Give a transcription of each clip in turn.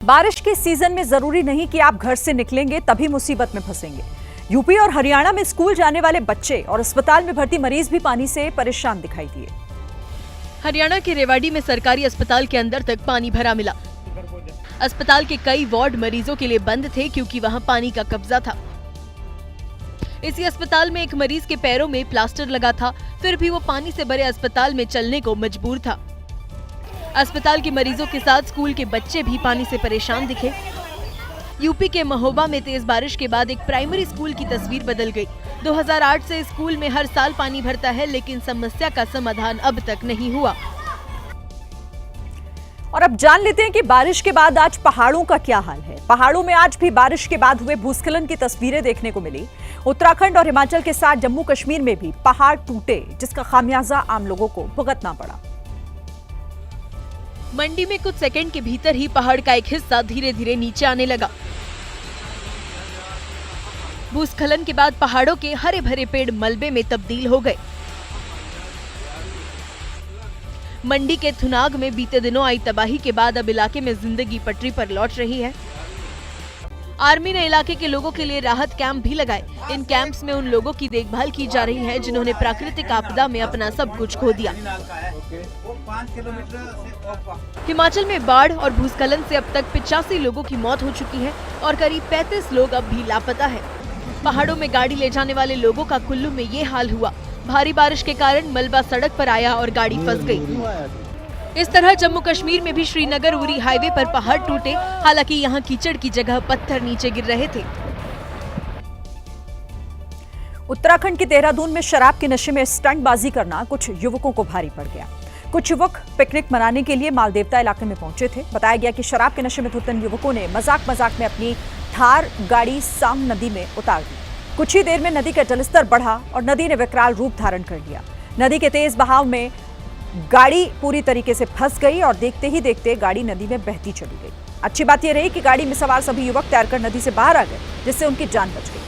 बारिश के सीजन में जरूरी नहीं कि आप घर से निकलेंगे तभी मुसीबत में फंसेंगे। यूपी और हरियाणा में स्कूल जाने वाले बच्चे और अस्पताल में भर्ती मरीज भी पानी से परेशान दिखाई दिए। हरियाणा के रेवाड़ी में सरकारी अस्पताल के अंदर तक पानी भरा मिला। अस्पताल के कई वार्ड मरीजों के लिए बंद थे क्योंकि वहां पानी का कब्जा था। इसी अस्पताल में एक मरीज के पैरों में प्लास्टर लगा था, फिर भी वो पानी से भरे अस्पताल में चलने को मजबूर था। अस्पताल के मरीजों के साथ स्कूल के बच्चे भी पानी से परेशान दिखे। यूपी के महोबा में तेज बारिश के बाद एक प्राइमरी स्कूल की तस्वीर बदल गई। 2008 से स्कूल में हर साल पानी भरता है, लेकिन समस्या का समाधान अब तक नहीं हुआ। और अब जान लेते हैं कि बारिश के बाद आज पहाड़ों का क्या हाल है। पहाड़ों में आज भी बारिश के बाद हुए भूस्खलन की तस्वीरें देखने को मिली। उत्तराखंड और हिमाचल के साथ जम्मू कश्मीर में भी पहाड़ टूटे, जिसका खामियाजा आम लोगों को भुगतना पड़ा। मंडी में कुछ सेकंड के भीतर ही पहाड़ का एक हिस्सा धीरे धीरे नीचे आने लगा। भूस्खलन के बाद पहाड़ों के हरे भरे पेड़ मलबे में तब्दील हो गए। मंडी के थुनाग में बीते दिनों आई तबाही के बाद अब इलाके में जिंदगी पटरी पर लौट रही है। आर्मी ने इलाके के लोगों के लिए राहत कैंप भी लगाए। इन कैंप्स में उन लोगों की देखभाल की जा रही है जिन्होंने प्राकृतिक आपदा में अपना सब कुछ खो दिया। हिमाचल में बाढ़ और भूस्खलन से अब तक 85 लोगों की मौत हो चुकी है और करीब 35 लोग अब भी लापता है। पहाड़ों में गाड़ी ले जाने वाले लोगों का कुल्लू में ये हाल हुआ। भारी बारिश के कारण मलबा सड़क पर आया और गाड़ी फंस गई। इस तरह जम्मू कश्मीर में भी श्रीनगर उरी हाईवे पर पहाड़ टूटे। हालांकि यहाँ कीचड़ की जगह पत्थर नीचे गिर रहे थे। उत्तराखंड के देहरादून में शराब के नशे में स्टंटबाजी करना कुछ युवकों को भारी पड़ गया। कुछ युवक पिकनिक मनाने के लिए मालदेवता इलाके में पहुंचे थे। बताया गया कि शराब के नशे में धुत इन युवकों ने मजाक में अपनी थार गाड़ी साम नदी में उतार दी। कुछ ही देर में नदी का जलस्तर बढ़ा और नदी ने विकराल रूप धारण कर लिया। नदी के तेज बहाव में गाड़ी पूरी तरीके से फंस गई और देखते ही देखते गाड़ी नदी में बहती चली गई। अच्छी बात यह रही कि गाड़ी में सवार सभी युवक तैरकर नदी से बाहर आ गए, जिससे उनकी जान बच गई।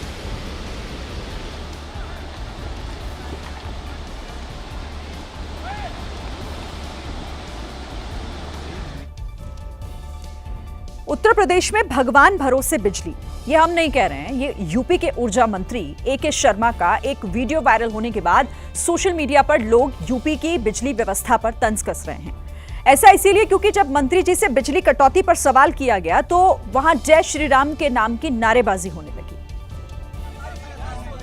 उत्तर प्रदेश में भगवान भरोसे बिजली, ये हम नहीं कह रहे हैं, ये यूपी के ऊर्जा मंत्री ए.के. शर्मा का एक वीडियो वायरल होने के बाद सोशल मीडिया पर लोग यूपी की बिजली व्यवस्था पर तंज कस रहे हैं। ऐसा इसीलिए क्योंकि जब मंत्री जी से बिजली कटौती पर सवाल किया गया तो वहां जय श्री राम के नाम की नारेबाजी होने लगी।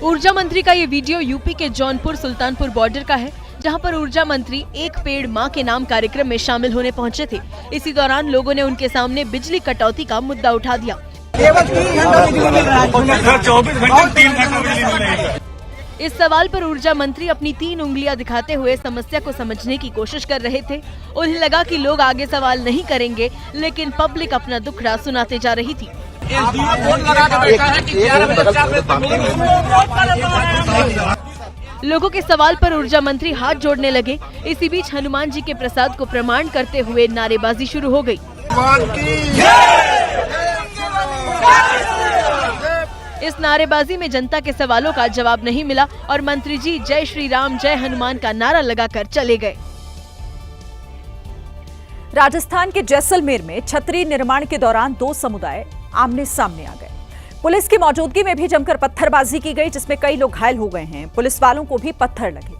ऊर्जा मंत्री का ये वीडियो यूपी के जौनपुर सुल्तानपुर बॉर्डर का है, जहां पर ऊर्जा मंत्री एक पेड़ मां के नाम कार्यक्रम में शामिल होने पहुंचे थे। इसी दौरान लोगों ने उनके सामने बिजली कटौती का मुद्दा उठा दिया। केवल 3 घंटा बिजली मिल रहा है, 24 घंटे 3 घंटा बिजली मिल रही है। इस सवाल पर ऊर्जा मंत्री अपनी 3 उंगलियां दिखाते हुए समस्या को समझने की कोशिश कर रहे थे। उन्हें लगा कि लोग आगे सवाल नहीं करेंगे, लेकिन पब्लिक अपना दुखड़ा सुनाते जा रही थी। लोगों के सवाल पर ऊर्जा मंत्री हाथ जोड़ने लगे। इसी बीच हनुमान जी के प्रसाद को प्रमाण करते हुए नारेबाजी शुरू हो गई। इस नारेबाजी में जनता के सवालों का जवाब नहीं मिला और मंत्री जी जय श्री राम जय हनुमान का नारा लगाकर चले गए। राजस्थान के जैसलमेर में छतरी निर्माण के दौरान 2 समुदाय आमने सामने आ गए। पुलिस की मौजूदगी में भी जमकर पत्थरबाजी की गई, जिसमें कई लोग घायल हो गए हैं। पुलिस वालों को भी पत्थर लगे।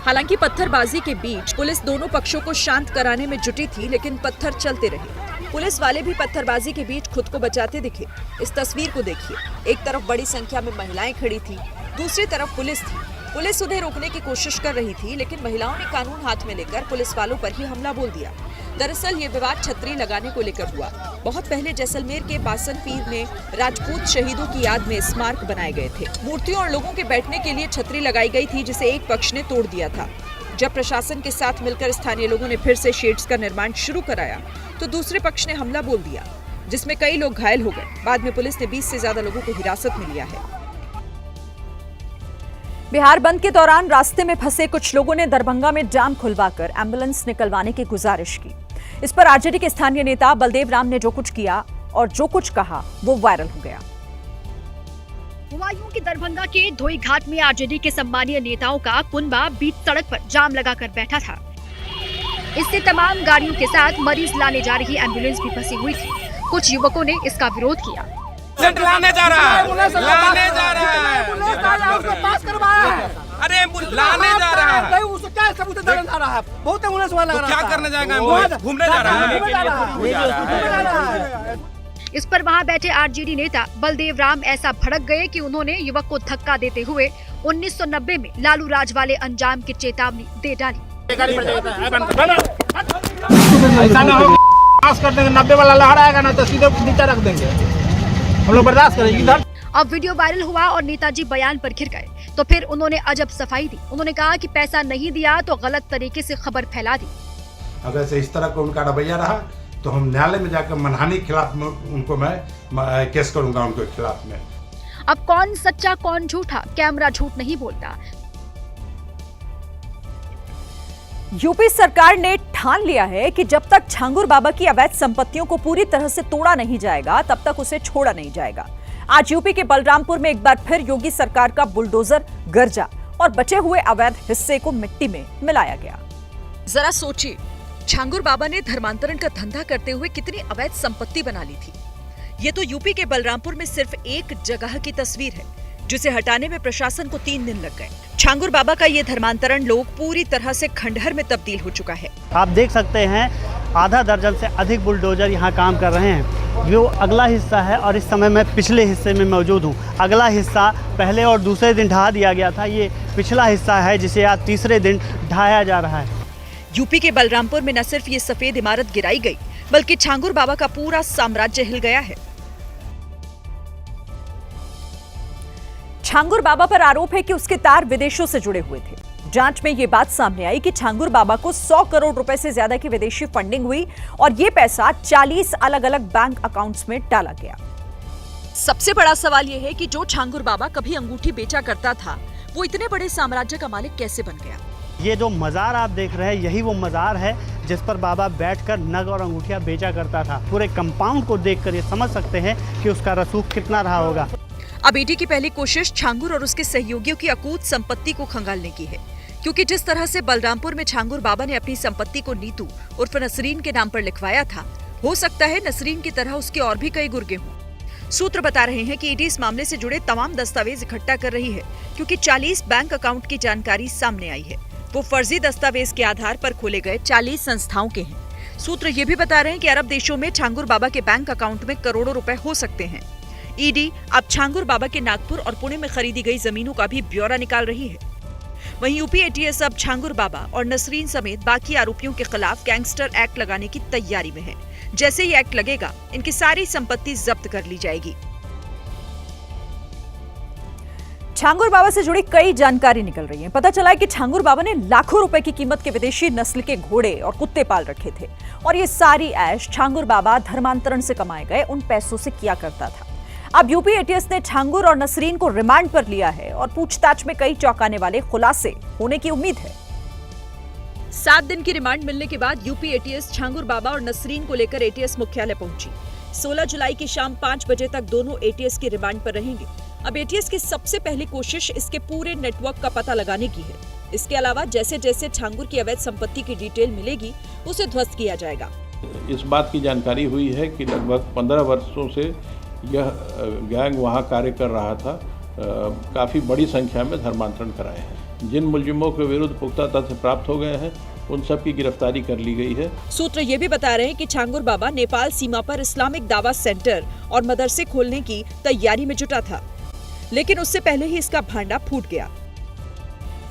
हालांकि पत्थरबाजी के बीच पुलिस दोनों पक्षों को शांत कराने में जुटी थी, लेकिन पत्थर चलते रहे। पुलिस वाले भी पत्थरबाजी के बीच खुद को बचाते दिखे। इस तस्वीर को देखिए, एक तरफ बड़ी संख्या में महिलाएं खड़ी थी, दूसरी तरफ पुलिस थी। पुलिस उन्हें रोकने की कोशिश कर रही थी, लेकिन महिलाओं ने कानून हाथ में लेकर पुलिस वालों पर ही हमला बोल दिया। दरअसल ये विवाद छतरी लगाने को लेकर हुआ। बहुत पहले जैसलमेर के बासन पीर में राजपूत शहीदों की याद में स्मारक बनाए गए थे। मूर्तियों और लोगों के बैठने के लिए छतरी लगाई गई थी, जिसे एक पक्ष ने तोड़ दिया था। जब प्रशासन के साथ मिलकर स्थानीय लोगों ने फिर से शेड्स का निर्माण शुरू कराया तो दूसरे पक्ष ने हमला बोल दिया, जिसमें कई लोग घायल हो गए। बाद में पुलिस ने 20 से ज्यादा लोगों को हिरासत में लिया है। बिहार बंद के दौरान रास्ते में फंसे कुछ लोगों ने दरभंगा में जाम खुलवाकर एम्बुलेंस निकलवाने की गुजारिश की। इस पर आरजेडी के स्थानीय नेता बलदेव राम ने जो कुछ किया और जो कुछ कहा वो वायरल हो गया। हुआ यूं कि दरभंगा के धोई घाट में आरजेडी के सम्मानीय नेताओं का कुनबा बीच सड़क पर जाम लगाकर बैठा था। इससे तमाम गाड़ियों के साथ मरीज लाने जा रही एम्बुलेंस भी फंसी हुई थी। कुछ युवकों ने इसका विरोध किया। लाने जा रहा है, लाने जा रहा है, उसको पास करवाया है। अरे लाने जा रहा है, उसको क्या सबूत देने जा रहा है? बहुत एम्बुलेंस वाला लग रहा है। क्या करने जाएगा? घूमने जा रहा है। इस पर वहां बैठे आरजेडी नेता बलदेव राम ऐसा भड़क गए कि उन्होंने युवक को धक्का देते हुए 1990 में लालू राज वाले अंजाम की चेतावनी दे डाली। ऐसा ना हो पास कर देंगे, 90 वाला लहराएगा ना तो सीधे नीचे रख देंगे, हम लोग बर्दाश्त करेंगे इधर। अब वीडियो वायरल हुआ और नेताजी बयान पर घिर गए, तो फिर उन्होंने अजब सफाई दी। उन्होंने कहा कि पैसा नहीं दिया तो गलत तरीके से खबर फैला दी। अगर से इस तरह का उनका रवैया रहा तो हम न्यायालय में जाकर मनहानि के खिलाफ उनको मैं केस करूंगा उनके खिलाफ में। अब कौन सच्चा कौन झूठा, कैमरा झूठ नहीं बोलता। यूपी सरकार ने ठान लिया है कि जब तक छांगुर बाबा की अवैध संपत्तियों को पूरी तरह से तोड़ा नहीं जाएगा तब तक उसे छोड़ा नहीं जाएगा। आज यूपी के बलरामपुर में एक बार फिर योगी सरकार का बुलडोजर गरजा और बचे हुए अवैध हिस्से को मिट्टी में मिलाया गया। जरा सोचिए, छांगुर बाबा ने धर्मांतरण का धंधा करते हुए कितनी अवैध संपत्ति बना ली थी। ये तो यूपी के बलरामपुर में सिर्फ एक जगह की तस्वीर है, जिसे हटाने में प्रशासन को 3 दिन लग गए। छांगुर बाबा का ये धर्मांतरण लोग पूरी तरह से खंडहर में तब्दील हो चुका है। आप देख सकते हैं आधा दर्जन से अधिक बुलडोजर यहाँ काम कर रहे हैं। जो अगला हिस्सा है और इस समय मैं पिछले हिस्से में मौजूद हूँ। अगला हिस्सा पहले और दूसरे दिन ढहा दिया गया था, ये पिछला हिस्सा है जिसे आज तीसरे दिन ढहाया जा रहा है। यूपी के बलरामपुर में न सिर्फ ये सफेद इमारत गिराई गई, बल्कि छांगुर बाबा का पूरा साम्राज्य हिल गया है। छांगुर बाबा पर आरोप है कि उसके तार विदेशों से जुड़े हुए थे। जांच में ये बात सामने आई कि छांगुर बाबा को 100 करोड़ रुपए से ज्यादा की विदेशी फंडिंग हुई और ये पैसा 40 अलग अलग बैंक अकाउंट्स में डाला गया। सबसे बड़ा सवाल यह है कि जो छांगुर बाबा कभी अंगूठी बेचा करता था, वो इतने बड़े साम्राज्य का मालिक कैसे बन गया? ये जो मज़ार आप देख रहे हैं, यही वो मज़ार है जिस पर बाबा बैठकर नग और अंगूठियां बेचा करता था। पूरे कंपाउंड को देखकर ये समझ सकते हैं कि उसका रसूख कितना रहा होगा। अब ईडी की पहली कोशिश छांगुर और उसके सहयोगियों की अकूत संपत्ति को खंगालने की है, क्योंकि जिस तरह से बलरामपुर में छांगुर बाबा ने अपनी संपत्ति को नीतू उर्फ नसरीन के नाम पर लिखवाया था, हो सकता है नसरीन की तरह उसके और भी कई गुर्गे हों। सूत्र बता रहे हैं कि ईडी इस मामले से जुड़े तमाम दस्तावेज इकट्ठा कर रही है, क्योंकि 40 बैंक अकाउंट की जानकारी सामने आई है। वो फर्जी दस्तावेज के आधार पर खोले गए 40 संस्थाओं के हैं। सूत्र ये भी बता रहे हैं कि अरब देशों में छांगुर बाबा के बैंक अकाउंट में करोड़ों रुपए हो सकते हैं। ईडी अब छांगुर बाबा के नागपुर और पुणे में खरीदी गई जमीनों का भी ब्यौरा निकाल रही है। वहीं यूपी एटीएस अब छांगुर बाबा और नसरीन समेत बाकी आरोपियों के खिलाफ गैंगस्टर एक्ट लगाने की तैयारी में है। जैसे ही एक्ट लगेगा, इनकी सारी संपत्ति जब्त कर ली जाएगी। छांगुर बाबा से जुड़ी कई जानकारी निकल रही है। पता चला है कि छांगुर बाबा ने लाखों रुपए की कीमत के विदेशी नस्ल के घोड़े और कुत्ते पाल रखे थे और ये सारी ऐश छांगुर बाबा धर्मांतरण से कमाए गए उन पैसों से किया करता था। अब यूपी एटीएस ने छांगुर और नसरीन को रिमांड पर लिया है और पूछताछ में कई चौंकाने वाले खुलासे होने की उम्मीद है। 7 दिन की रिमांड मिलने के बाद यूपी एटीएस छांगुर बाबा और नसरीन को लेकर एटीएस मुख्यालय पहुंची। 16 जुलाई की शाम 5 बजे तक दोनों एटीएस की रिमांड पर रहेंगे। अब एटीएस की सबसे पहली कोशिश इसके पूरे नेटवर्क का पता लगाने की है। इसके अलावा जैसे जैसे छांगुर की अवैध संपत्ति की डिटेल मिलेगी, उसे ध्वस्त किया जाएगा। इस बात की जानकारी हुई है कि लगभग 15 वर्षों से यह गैंग वहां कार्य कर रहा था। काफ़ी बड़ी संख्या में धर्मांतरण कराए हैं। जिन मुलजिमों के विरुद्ध पुख्ता तथ्य प्राप्त हो गए हैं, उन सब की गिरफ्तारी कर ली गई है। सूत्र ये भी बता रहे हैं कि छांगुर बाबा नेपाल सीमा पर इस्लामिक दावा सेंटर और मदरसे खोलने की तैयारी में जुटा था, लेकिन उससे पहले ही इसका भांडा फूट गया।